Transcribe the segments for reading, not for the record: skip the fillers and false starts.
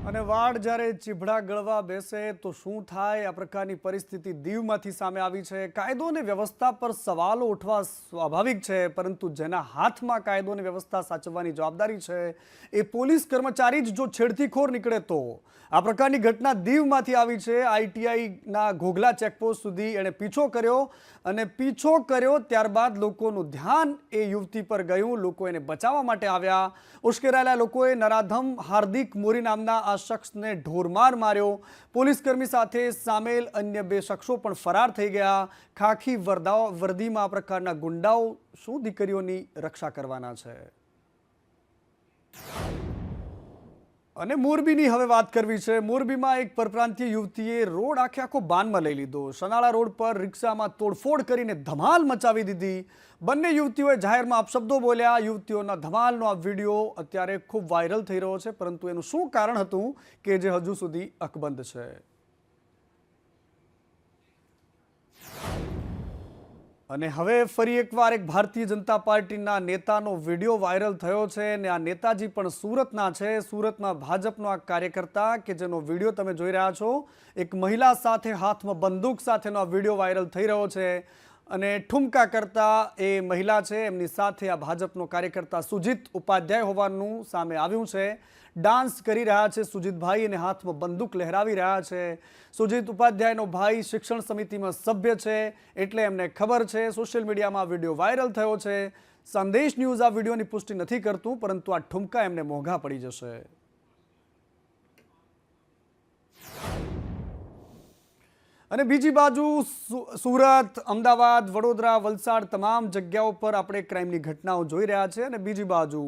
અને વાળ જ્યારે ચીભડા ગળવા બેસે તો શું થાય, આ પ્રકારની પરિસ્થિતિ દીવમાંથી સામે આવી છે। કાયદો અને વ્યવસ્થા પર સવાલો ઉઠવા સ્વાભાવિક છે, પરંતુ જેના હાથમાં કાયદો અને વ્યવસ્થા સાચવવાની જવાબદારી છે એ પોલીસ કર્મચારી જ જો છેડતીખોર નીકળે તો આ પ્રકારની ઘટના દીવમાંથી આવી છે। આઈટીઆઈના ઘોઘલા ચેકપોસ્ટ સુધી એણે પીછો કર્યો ત્યારબાદ લોકોનું ધ્યાન એ યુવતી પર ગયું। લોકો એને બચાવવા માટે આવ્યા। ઉશ્કેરાયેલા લોકોએ નરાધમ હાર્દિક મોરી નામના આ શખ્સને ઢોરમાર માર્યો। પોલીસ કર્મી સાથે સામેલ અન્ય બે શખ્સો પણ ફરાર થઈ ગયા। ખાખી વર્દીમાં આ પ્રકારના ગુંડાઓ શું દીકરીઓની રક્ષા કરવાના છે? અને મોરબીની હવે વાત કરવી છે। મોરબીમાં એક પરપ્રાંતીય યુવતીએ રોડ આખો બાનમાં લઈ લીધો। સનાળા રોડ પર રિક્ષામાં તોડફોડ કરીને ધમાલ મચાવી દીધી। બંને યુવતીઓએ જાહેરમાં અપશબ્દો બોલ્યા। યુવતીઓના ધમાલનો આ વિડીયો અત્યારે ખૂબ વાયરલ થઈ રહ્યો છે, પરંતુ એનું શું કારણ હતું કે જે હજુ સુધી અકબંધ છે। અને હવે ફરી એકવાર એક ભારતીય જનતા પાર્ટીના નેતાનો વિડીયો વાયરલ થયો છે અને આ નેતાજી પણ સુરતના છે। સુરતમાં ભાજપનો આ કાર્યકર્તા કે જેનો વિડીયો તમે જોઈ રહ્યા છો, એક મહિલા સાથે હાથમાં બંદૂક સાથેનો આ વિડીયો વાયરલ થઈ રહ્યો છે અને ઠુમકા કરતા એ મહિલા છે, એમની સાથે આ ભાજપનો કાર્યકર્તા સુજીત ઉપાધ્યાય હોવાનું સામે આવ્યું છે। ડાન્સ કરી રહ્યા છે સુજીતભાઈ અને હાથમાં બંદૂક લહેરાવી રહ્યા છે। સુજીત ઉપાધ્યાયનો ભાઈ શિક્ષણ સમિતિમાં સભ્ય છે, એટલે એમને ખબર છે। સોશિયલ મીડિયામાં આ વિડીયો વાયરલ થયો છે। સંદેશ ન્યૂઝ આ વિડીયોની પુષ્ટિ નથી કરતું, પરંતુ આ ઠુમકા એમને મોંઘા પડી જશે। અને બીજી બાજુ સુરત, અમદાવાદ, વડોદરા, વલસાડ તમામ જગ્યાઓ પર આપણે ક્રાઇમની ઘટનાઓ જોઈ રહ્યા છે। અને બીજી બાજુ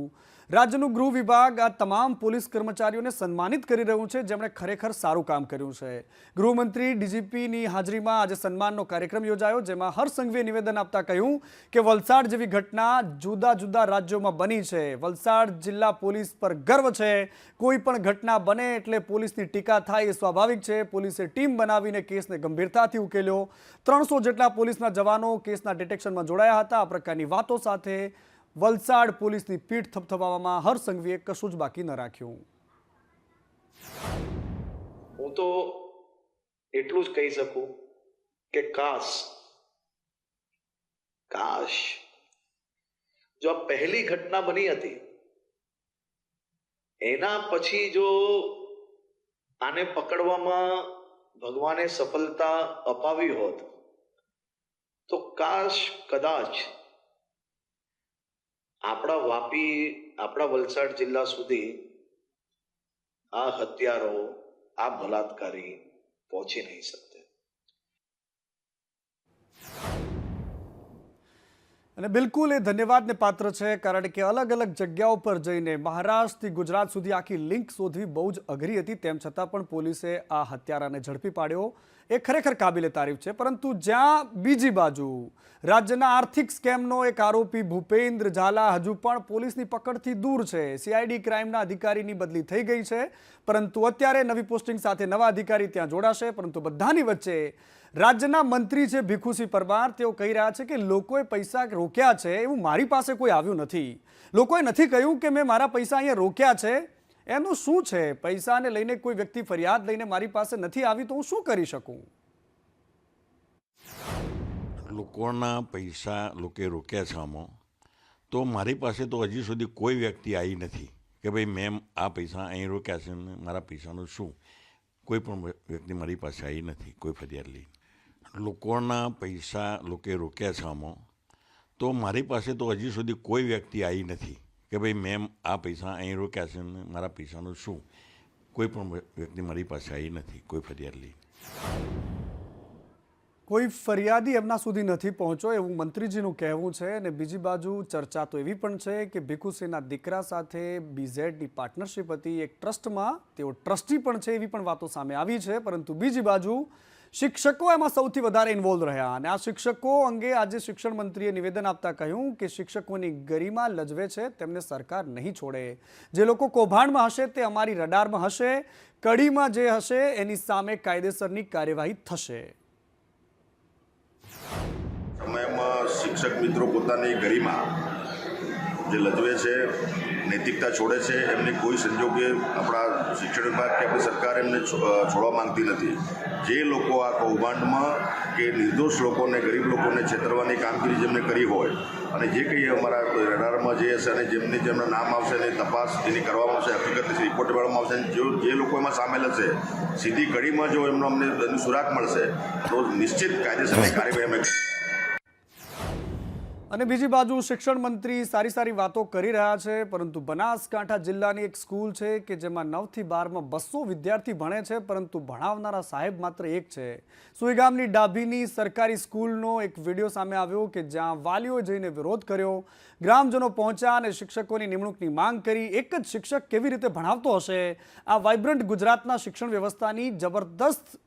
રાજ્યનું ગૃહ વિભાગ આ તમામ પોલીસ કર્મચારીઓને સન્માનિત કરી રહ્યું છે, જેમણે ખરેખર સારું કામ કર્યું છે। ગૃહમંત્રી ડીજીપીની હાજરીમાં આજે સન્માનનો કાર્યક્રમ યોજાયો, જેમાં હર્ષ સંઘવીએ નિવેદન આપતા કહ્યું કે વલસાડ જેવી ઘટના જુદા જુદા રાજ્યોમાં બની છે। વલસાડ જિલ્લા પોલીસ પર ગર્વ છે। કોઈ પણ ઘટના બને એટલે પોલીસની ટીકા થાય એ સ્વાભાવિક છે। પોલીસે ટીમ બનાવીને કેસને ગંભીરતાથી ઉકેલ્યો। 300 જેટલા પોલીસના જવાનો કેસના ડિટેક્શનમાં જોડાયા હતા। આ પ્રકારની વાતો સાથે વલસાડ પોલીસની પીઠ થપથપાવવામાં હર્ષ સંઘવીએ કશું જ બાકી ન રાખ્યું। હું તો એટલું જ કહી શકું કે કાશ જો આ પહેલી ઘટના બની હતી એના પછી જો આને પકડવામાં ભગવાને સફળતા અપાવી હોત તો કદાચ આપણા વાપી, આપણા વલસાડ જિલ્લા સુધી આ હત્યારો, આ બલાત્કારી પહોંચી નહીં શકતે। અને બિલકુલ એ ધન્યવાદને પાત્ર છે, કારણ કે અલગ અલગ જગ્યાઓ પર જઈને મહારાષ્ટ્રથી ગુજરાત સુધી આખી લિંક શોધવી બહુ જ અઘરી હતી। તેમ છતાં પણ પોલીસે આ હત્યારાને ઝડપી પાડ્યો, એ ખરેખર કાબિલે તારીફ છે। પરંતુ જ્યાં બીજી બાજુ રાજ્યના આર્થિક સ્કેમનો એક આરોપી ભૂપેન્દ્ર ઝાલા હજુ પણ પોલીસની પકડથી દૂર છે। સીઆઈડી ક્રાઇમના અધિકારીની બદલી થઈ ગઈ છે, પરંતુ અત્યારે નવી પોસ્ટિંગ સાથે નવા અધિકારી ત્યાં જોડાશે। પરંતુ બધાની વચ્ચે રાજ્યના મંત્રી છે ભીખુસિંહ પરમાર, તેઓ કહી રહ્યા છે કે લોકોએ પૈસા રોક્યા છે, એવું મારી પાસે કોઈ આવ્યું નથી। લોકોએ નથી કહ્યું કે મેં મારા પૈસા અહીંયા રોક્યા છે। એનું શું છે? પૈસાને લઈને કોઈ વ્યક્તિ ફરિયાદ લઈને મારી પાસે નથી આવી તો હું શું કરી શકું? લોકોના પૈસા લોકોએ રોક્યા છે આમાં, તો મારી પાસે તો હજી સુધી કોઈ વ્યક્તિ આવી નથી કે ભાઈ મેં આ પૈસા અહીં રોક્યા છે ને મારા પૈસાનું શું। કોઈ પણ વ્યક્તિ મારી પાસે આવી નથી કોઈ ફરિયાદ લઈ। લોકોના પૈસા લોકોએ રોક્યા છે આમાં, તો મારી પાસે તો હજી સુધી કોઈ વ્યક્તિ આવી નથી કે ભાઈ મેં આ પૈસા અહીં રોક્યા છે ને મારા પૈસાનું શું। કોઈ પણ વ્યક્તિ મારી પાસે આવી નથી કોઈ ફરિયાદ લઈ। કોઈ ફરિયાદી એમના સુધી નથી પહોંચ્યો એવું મંત્રીજીનું કહેવું છે। અને બીજી બાજુ ચર્ચા તો એવી પણ છે કે ભીખુસિંહના દીકરા સાથે બીઝેડની પાર્ટનરશિપ હતી એક ટ્રસ્ટમાં, તેઓ ટ્રસ્ટી પણ છે એવી પણ વાતો સામે આવી છે। પરંતુ બીજી બાજુ શિક્ષકો એમાં સૌથી વધારે ઇન્વોલ્વ રહ્યા અને આ શિક્ષકો અંગે આજે શિક્ષણ મંત્રીએ નિવેદન આપતા કહ્યું કે શિક્ષકોની ગરિમા લજવે છે, તેમને સરકાર નહીં છોડે। જે લોકો કૌભાંડમાં હશે તે અમારી રડારમાં હશે, કડીમાં જે હશે એની સામે કાયદેસરની કાર્યવાહી થશે। સમયમાં શિક્ષક મિત્રો પોતાની ગરિમા જે લજવે છે નૈતિકતા છોડે છે, એમની કોઈ સંજોગે આપણા શિક્ષણ વિભાગ કે આપણી સરકાર એમને છોડવા માંગતી નથી. જે લોકો આ કૌભાંડમાં કે નિર્દોષ લોકોને, ગરીબ લોકોને છેતરવાની કામગીરી જેમને કરી હોય અને જે કંઈ અમારા રડારમાં જે હશે અને જેમના નામ આવશે એની તપાસ એની કરવામાં આવશે, હકીકતની રિપોર્ટ મેળવવામાં આવશે. જે લોકો એમાં સામેલ હશે, સીધી કડીમાં જો અમને સુરાગ મળશે તો નિશ્ચિત કાયદેસરની કાર્યવાહી અમે. અને બીજી બાજુ શિક્ષણ મંત્રી સારી વાતો કરી રહ્યા છે, પરંતુ બનાસકાંઠા જિલ્લાની એક સ્કૂલ છે કે જેમાં 9 થી 12માં 200 વિદ્યાર્થી ભણે છે, પરંતુ ભણાવનારા સાહેબ માત્ર એક છે. સુઈ ગામની ડાભીની સરકારી સ્કૂલનો એક વિડીયો સામે આવ્યો કે જ્યાં વાલીઓએ જઈને વિરોધ કર્યો, ગ્રામજનો પહોંચ્યા અને શિક્ષકોની નિમણૂકની માંગ કરી. એક જ શિક્ષક કેવી રીતે ભણાવતો હશે? આ વાઇબ્રન્ટ ગુજરાતના શિક્ષણ વ્યવસ્થાની જબરદસ્ત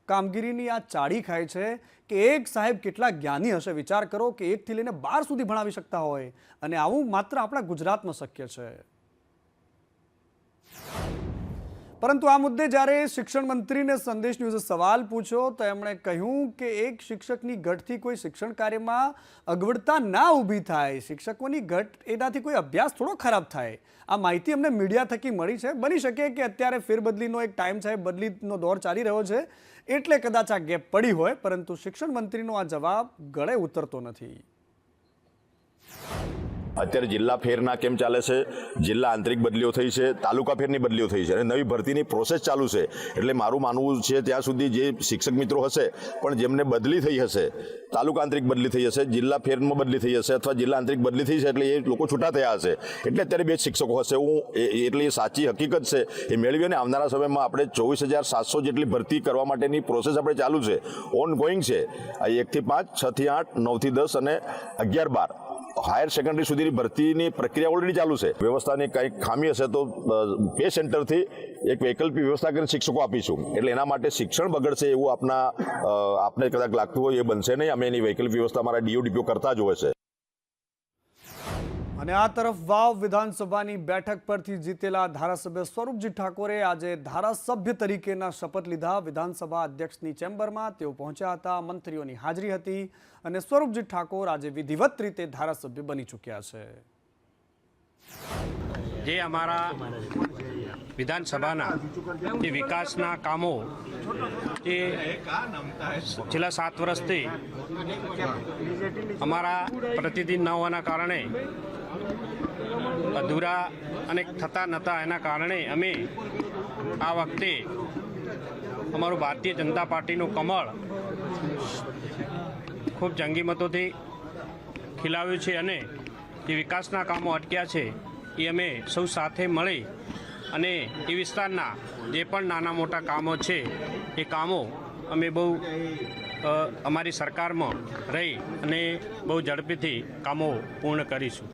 કામગીરીની આ ચાડી ખાય છે કે એક સાહેબ કેટલા જ્ઞાની હશે. વિચાર કરો કે 1 થી લઈને 12 સુધી ભણાવી શકતા હોય, અને આવું માત્ર આપણા ગુજરાતમાં શક્ય છે. પરંતુ આ મુદ્દે જ્યારે શિક્ષણ મંત્રીને સંદેશ ન્યૂઝે સવાલ પૂછ્યો તો એમણે કહ્યું કે એક શિક્ષકની ઘટથી કોઈ શિક્ષણ કાર્યમાં અગવડતા ના ઊભી થાય. શિક્ષકોની ઘટ એનાથી કોઈ અભ્યાસ થોડો ખરાબ થાય. આ માહિતી અમને મીડિયા થકી મળી છે. બની શકે કે અત્યારે ફેરબદલીનો એક ટાઈમ છે, બદલીનો દોર ચાલી રહ્યો છે, એટલે કદાચ આ ગેપ પડી હોય, પરંતુ શિક્ષણ મંત્રીનો આ જવાબ ગળે ઉતરતો નથી. અત્યારે જિલ્લા ફેરના કેમ ચાલે છે, જિલ્લા આંતરિક બદલીઓ થઈ છે, તાલુકા ફેરની બદલીઓ થઈ છે અને નવી ભરતીની પ્રોસેસ ચાલુ છે. એટલે મારું માનવું છે ત્યાં સુધી જે શિક્ષક મિત્રો હશે પણ જેમને બદલી થઈ હશે, તાલુકા આંતરિક બદલી થઈ હશે, જિલ્લા ફેરમાં બદલી થઈ હશે અથવા જિલ્લા આંતરિક બદલી થઈ છે, એટલે એ લોકો છૂટા થયા હશે. એટલે અત્યારે 2 શિક્ષકો હશે. એટલે એ સાચી હકીકત છે એ મેળવી અને આવનારા સમયમાં આપણે 24,700 જેટલી ભરતી કરવા માટેની પ્રોસેસ આપણે ચાલુ છે, ઓન ગોઈંગ છે. 1 થી 5, 6 થી 8, 9 થી 10 અને 11-12 હાયર સેકન્ડરી સુધીની ભરતીની પ્રક્રિયા ઓલરેડી ચાલુ છે. વ્યવસ્થાની કંઈક ખામી હશે તો પે સેન્ટરથી એક વૈકલ્પિક વ્યવસ્થા કરીને શિક્ષકો આપીશું. એટલે એના માટે શિક્ષણ બગડશે એવું આપને કદાચ લાગતું હોય, એ બનશે નહીં. અમે એની વૈકલ્પિક વ્યવસ્થા અમારા ડીઓડીપીઓ કરતા જ હોય છે. અને આ તરફ વાવ વિધાનસભાની બેઠક પરથી જીતેલા ધારાસભ્ય સ્વરૂપજી ઠાકોરે આજે ધારાસભ્ય તરીકેના શપથ લીધા. વિધાનસભા અધ્યક્ષની ચેમ્બરમાં તેઓ પહોંચ્યા હતા. મંત્રીઓની હાજરી હતી અને સ્વરૂપજી ઠાકોર આજે વિધિવત રીતે ધારાસભ્ય બની ચૂક્યા છે. જે અમારા વિધાનસભાના જે વિકાસના કામો જે છેલ્લા 7 વર્ષથી અમારા પ્રતિદિન ન હોવાના કારણે અધૂરા અને થતા નહોતા, એના કારણે અમે આ વખતે અમારું ભારતીય જનતા પાર્ટીનું કમળ ખૂબ જંગી મતોથી ખીલાવ્યું છે અને જે વિકાસના કામો અટક્યા છે એ અમે સૌ સાથે મળી અને એ વિસ્તારના જે પણ નાના મોટા કામો છે એ કામો અમે બહુ અમારી સરકારમાં રહી અને બહુ ઝડપીથી કામો પૂર્ણ કરીશું.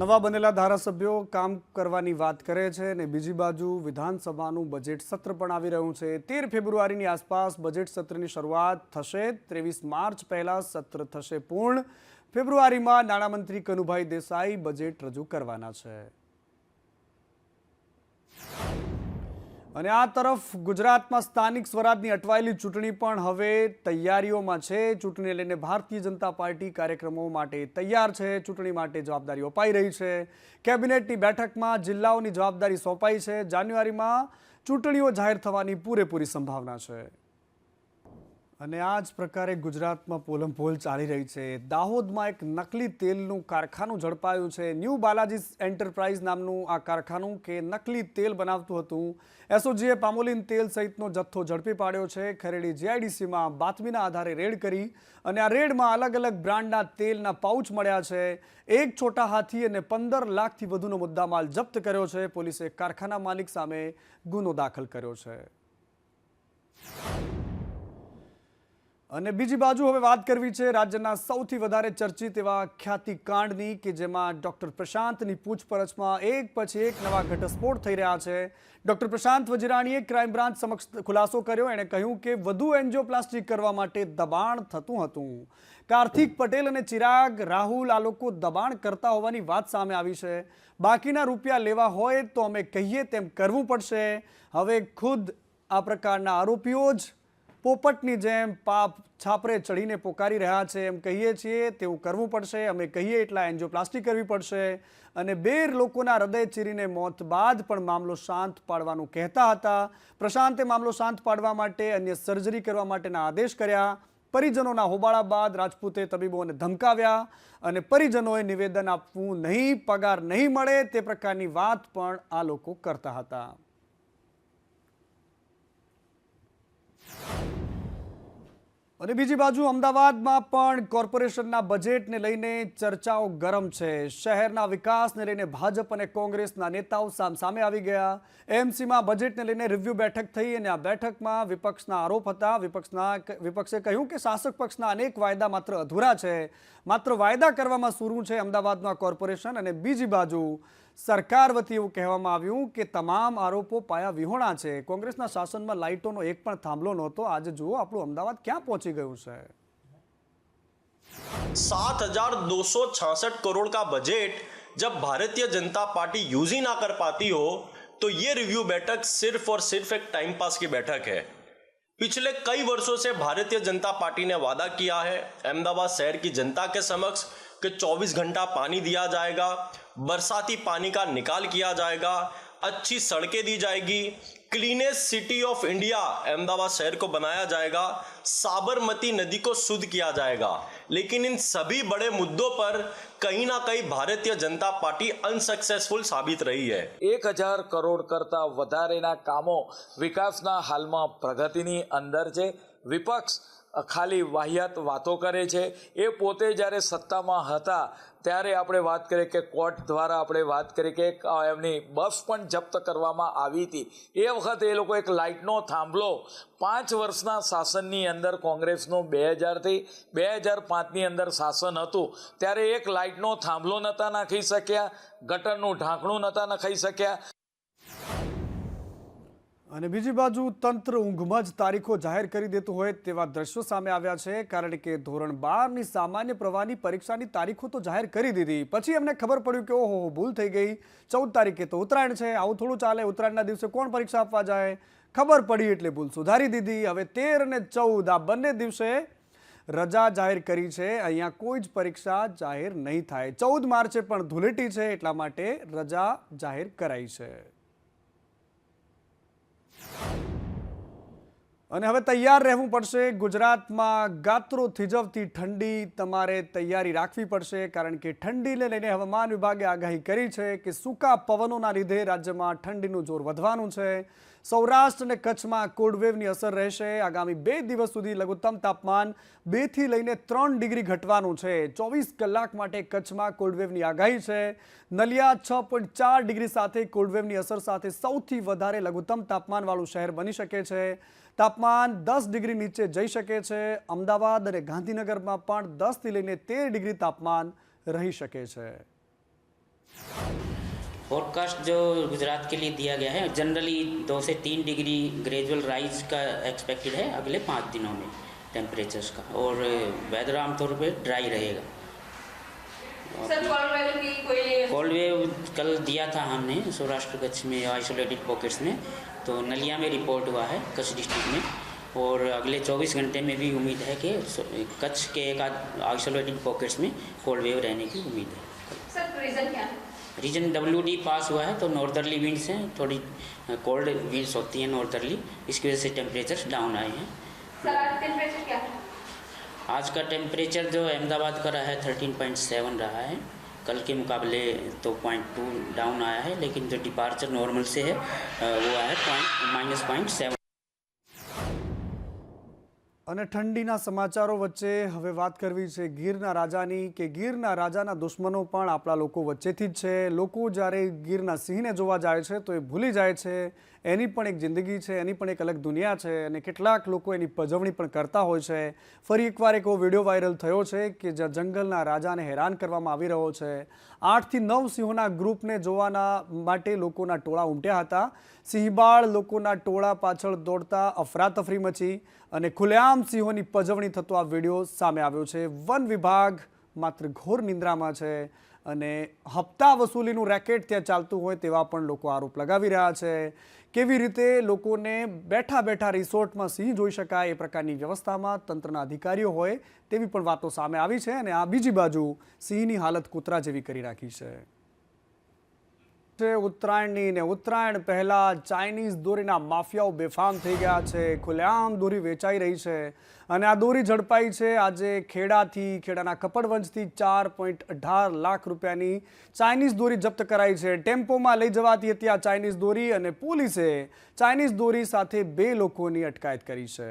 નવા બનેલા ધારાસભ્યો કામ કરવાની વાત કરે છે અને બીજી બાજુ વિધાનસભાનું બજેટ સત્ર પણ આવી રહ્યું છે. 13 ફેબ્રુઆરીની આસપાસ બજેટ સત્રની શરૂઆત થશે. 23 માર્ચ પહેલાં સત્ર થશે પૂર્ણ. ફેબ્રુઆરીમાં નાણામંત્રી કનુભાઈ દેસાઈ બજેટ રજૂ કરવાના છે. અને આ તરફ ગુજરાતમાં સ્થાનિક સ્વરાજની અટવાયેલી ચૂંટણી પણ હવે તૈયારીઓમાં છે. ચૂંટણીને લઈને ભારતીય જનતા પાર્ટી કાર્યક્રમો માટે તૈયાર છે. ચૂંટણી માટે જવાબદારી અપાઈ રહી છે. કેબિનેટની બેઠકમાં જિલ્લાઓની જવાબદારી સોંપાઈ છે. જાન્યુઆરીમાં ચૂંટણીઓ જાહેર થવાની પૂરેપૂરી સંભાવના છે. અને આ જ પ્રકારે ગુજરાતમાં પોલમપોલ ચાલી રહી છે. દાહોદમાં એક નકલી તેલનું કારખાનું ઝડપાયું છે. ન્યૂ બાલાજી એન્ટરપ્રાઇઝ નામનું આ કારખાનું કે નકલી તેલ બનાવતું હતું. એસઓજીએ પામોલીન તેલ સહિતનો જથ્થો ઝડપી પાડ્યો છે. ખરેડી જીઆઈડીસીમાં બાતમીના આધારે રેડ કરી અને આ રેડમાં અલગ અલગ બ્રાન્ડના તેલના પાઉચ મળ્યા છે. એક છોટા હાથી અને 15 લાખથી વધુનો મુદ્દામાલ જપ્ત કર્યો છે. પોલીસે કારખાના માલિક સામે ગુનો દાખલ કર્યો છે. અને બીજી બાજુ હવે વાત કરવી છે રાજ્યના સૌથી વધારે ચર્ચિત એવા ખ્યાતિકાંડની કે જેમાં ડોક્ટર પ્રશાંતની પૂછપરછમાં એક પછી એક નવા ઘટસ્ફોટ થઈ રહ્યા છે. ડોક્ટર પ્રશાંત વજીરાણીએ ક્રાઇમ બ્રાન્ચ સમક્ષ ખુલાસો કર્યો. એણે કહ્યું કે વધુ એન્જિયોપ્લાસ્ટી કરવા માટે દબાણ થતું હતું. કાર્તિક પટેલ અને ચિરાગ રાહુલ આ લોકો દબાણ કરતા હોવાની વાત સામે આવી છે. બાકીના રૂપિયા લેવા હોય તો અમે કહીએ તેમ કરવું પડશે. હવે ખુદ આ પ્રકારના આરોપીઓ જ પોપટની જેમ પાપ છાપરે ચડીને પોકારી રહ્યા છે. એમ કહીએ છીએ તેવું કરવું પડશે, અમે કહીએ એટલા એન્જિયોપ્લાસ્ટી કરવી પડશે. અને 2 લોકોના હૃદય ચીરીને મોત બાદ પણ મામલો શાંત પાડવાનું કહેતા હતા. પ્રશાંતે મામલો શાંત પાડવા માટે અન્ય સર્જરી કરવા માટેના આદેશ કર્યા. પરિજનોના હોબાળા બાદ રાજપૂતે તબીબોને ધમકાવ્યા અને પરિજનોએ નિવેદન આપવું નહીં, પગાર નહીં મળે તે પ્રકારની વાત પણ આ લોકો કરતા હતા. અને બીજી બાજુ અમદાવાદમાં પણ કોર્પોરેશનના બજેટને લઈને ચર્ચાઓ ગરમ છે. શહેરના વિકાસને લઈને ભાજપ અને કોંગ્રેસના નેતાઓ સામસામે આવી ગયા. એએમસીમાં બજેટને લઈને રિવ્યુ બેઠક થઈ અને આ બેઠકમાં વિપક્ષના આરોપ હતા. વિપક્ષે કહ્યું કે શાસક પક્ષના અનેક વાયદા માત્ર અધૂરા છે, માત્ર વાયદા કરવામાં શરૂ છે અમદાવાદમાં કોર્પોરેશન. અને બીજી બાજુ સરકાર વતી એવું કહેવામાં આવ્યું કે તમામ આરોપો પાયા વિહોણા છે. કોંગ્રેસના શાસનમાં લાઇટોનો એક પણ થાંભલો નહોતો. આજે જુઓ આપણું અમદાવાદ ક્યાં પહોંચી ગયું છે. 7,266 करोड़ का बजट जब भारतीय जनता पार्टी यूज ही ना कर पाती हो तो ये रिव्यू बैठक सिर्फ और सिर्फ एक टाइम पास की बैठक है. पिछले कई वर्षों से भारतीय जनता पार्टी ने वादा किया है अहमदाबाद शहर की जनता के समक्ष कि 24 घंटा पानी दिया जाएगा, बरसाती पानी का निकाल किया जाएगा, अच्छी सड़कें दी जाएगी, cleanest city of India Ahmedabad शहर को बनाया जाएगा, साबरमती नदी को शुद्ध किया जाएगा. लेकिन इन सभी बड़े मुद्दों पर कहीं ना कहीं भारतीय जनता पार्टी अनसक्सेसफुल साबित रही है. 1000 કરોડ કરતા વધારેના કામો વિકાસના હાલમાં પ્રગતિની અંદર છે. વિપક્ષ ખાલી વાહિયાત વાતો કરે છે. એ પોતે જ્યારે સત્તામાં હતા ત્યારે આપણે વાત કરીએ કે કોર્ટ દ્વારા આપણે વાત કરી કે એમની બસ પણ જપ્ત કરવામાં આવી હતી. એ વખતે એ લોકો એક લાઇટનો થાંભલો 5 વર્ષના શાસનની અંદર કોંગ્રેસનું 2000થી 2005ની અંદર શાસન હતું ત્યારે એક લાઇટનો થાંભલો નહોતા નાખી શક્યા, ગટરનું ઢાંકણું નહોતા નખાઈ શક્યા. અને બીજી બાજુ તંત્ર ઊંઘમાં જ તારીખો જાહેર કરી દેતું હોય તેવા દ્રશ્યો સામે આવ્યા છે. કારણ કે ધોરણ 12ની સામાન્ય પ્રવાહની પરીક્ષાની તારીખો તો જાહેર કરી દીધી, પછી એમને ખબર પડ્યું કે ઓહો ભૂલ થઈ ગઈ, 14 તારીખે તો ઉત્તરાયણ છે, આવું થોડું ચાલે, ઉત્તરાયણના દિવસે કોણ પરીક્ષા આપવા જાય. ખબર પડી એટલે ભૂલ સુધારી દીધી. હવે 13 અને 14 આ બંને દિવસે રજા જાહેર કરી છે. અહીંયા કોઈ જ પરીક્ષા જાહેર નહીં થાય. 14 માર્ચે પણ ધૂળેટી છે એટલા માટે રજા જાહેર કરાઈ છે. અને હવે તૈયાર રહેવું પડશે. ગુજરાતમાં ગાત્રો થીજવતી ઠંડી, તમારે તૈયારી રાખવી પડશે. કારણ કે ઠંડીને લઈને હવામાન વિભાગે આગાહી કરી છે કે સૂકા પવનોના લીધે રાજ્યમાં ઠંડીનું જોર વધવાનું છે. સૌરાષ્ટ્ર અને કચ્છમાં કોલ્ડવેવની અસર રહેશે. આગામી 2 દિવસ સુધી લઘુત્તમ તાપમાન 2 થી લઈને 3 ડિગ્રી ઘટવાનું છે. 24 કલાક માટે કચ્છમાં કોલ્ડવેવની આગાહી છે. નલિયા 6.4 ડિગ્રી સાથે કોલ્ડવેવની અસર સાથે સૌથી વધારે લઘુત્તમ તાપમાનવાળું શહેર બની શકે છે. તાપમાન 10 ડિગ્રી નીચે જઈ શકે છે. અમદાવાદ અને ગાંધીનગરમાં પણ 10 થી લઈને 13 ડિગ્રી तापमान रही શકે છે. फोरकास्ट जो गुजरात के लिए दिया गया है जनरली 2 से 3 डिग्री ग्रेजुअल राइज का एक्सपेक्टेड है अगले 5 दिनों में टेम्परेचर्स का. और वेदर आमतौर पे ड्राई रहेगा. कोल्ड वेव कल दिया था हमने सौराष्ट्र कच्छ में आइसोलेटेड पॉकेट्स में, तो नलिया में रिपोर्ट हुआ है कच्छ डिस्ट्रिक्ट में. और अगले 24 घंटे में भी उम्मीद है कि कच्छ के एक आइसोलेटेड पॉकेट्स में कोल्ड वेव रहने की उम्मीद है. सर रीज़न क्या है? रीजन WD पास हुआ है तो नॉर्थरली विंड्स हैं, थोड़ी कोल्ड विंड्स होती हैं नॉर्थरली, इसकी वजह से टेम्परेचर डाउन आए हैं. सर आज टेम्परेचर क्या है? आज का टेम्परेचर जो अहमदाबाद का रहा है 13.7 रहा है. कल के मुकाबले तो 0.2 डाउन आया है, लेकिन जो डिपार्चर नॉर्मल से है वो आया है -0.7. અને ઠંડીના સમાચારો વચ્ચે હવે વાત કરવી છે ગીરના રાજાની કે ગીરના રાજાના દુશ્મનો પણ આપણા લોકો વચ્ચેથી જ છે. લોકો જ્યારે ગીરના સિંહને જોવા જાય છે તો એ ભૂલી જાય છે એની પણ એક જિંદગી છે, એની પણ એક અલગ દુનિયા છે. અને કેટલાક લોકો એની પજવણી પણ કરતા હોય છે. ફરી એકવાર એક વિડીયો વાયરલ થયો છે કે જ્યાં જંગલના રાજાને હેરાન કરવામાં આવી રહ્યો છે. 8 થી 9 સિંહોના ગ્રુપને જોવાના માટે લોકોના ટોળા ઉમટ્યા હતા. સિંહબાળ લોકોના ટોળા પાછળ દોડતા અફરાતફરી મચી અને ખુલ્લેઆમ સિંહોની પજવણી થતો આ વિડીયો સામે આવ્યો છે. વન વિભાગ માત્ર ઘોર નિંદ્રામાં છે અને હપ્તા વસૂલીનું રેકેટ ત્યાં ચાલતું હોય તેવા પણ લોકો આરોપ લગાવી રહ્યા છે. કેવી રીતે લોકોને બેઠા બેઠા રિસોર્ટમાં સિંહ જોઈ શકાય એ પ્રકારની વ્યવસ્થામાં તંત્રના અધિકારીઓ હોય તેવી પણ વાતો સામે આવી છે. અને આ બીજી બાજુ સિંહની હાલત કૂતરા જેવી કરી રાખી છે. ઉત્તરાયણની ને ઉત્તરાયણ પહેલા ચાઇનીઝ દોરીના માફિયાઓ બેફામ થઈ ગયા છે. ખુલ્લેઆમ દોરી વેચાઈ રહી છે અને આ દોરી ઝડપાઈ છે આજે ખેડાના કપડવંજથી 4.18 લાખ રૂપિયાની ચાઇનીઝ દોરી જપ્ત કરાઈ છે. ટેમ્પોમાં લઈ જવાતી હતી આ ચાઇનીઝ દોરી અને પોલીસે ચાઇનીઝ દોરી સાથે 2 લોકોની અટકાયત કરી છે.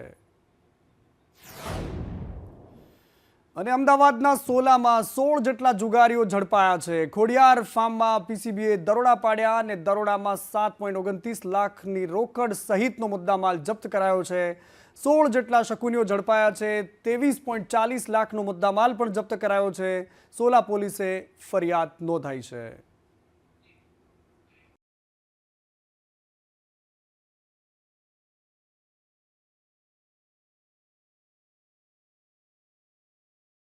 અને અમદાવાદના સોલામાં 16 જેટલા જુગારીઓ ઝડપાયા છે. ખોડિયાર ફાર્મમાં પીસીબીએ દરોડા પાડ્યા અને દરોડામાં 7.29 લાખની રોકડ સહિતનો મુદ્દામાલ જપ્ત કરાયો છે. 16 જેટલા શકુનીઓ ઝડપાયા છે. 23.40 લાખનો મુદ્દામાલ પણ જપ્ત કરાયો છે. સોલા પોલીસે ફરિયાદ નોંધાઈ છે.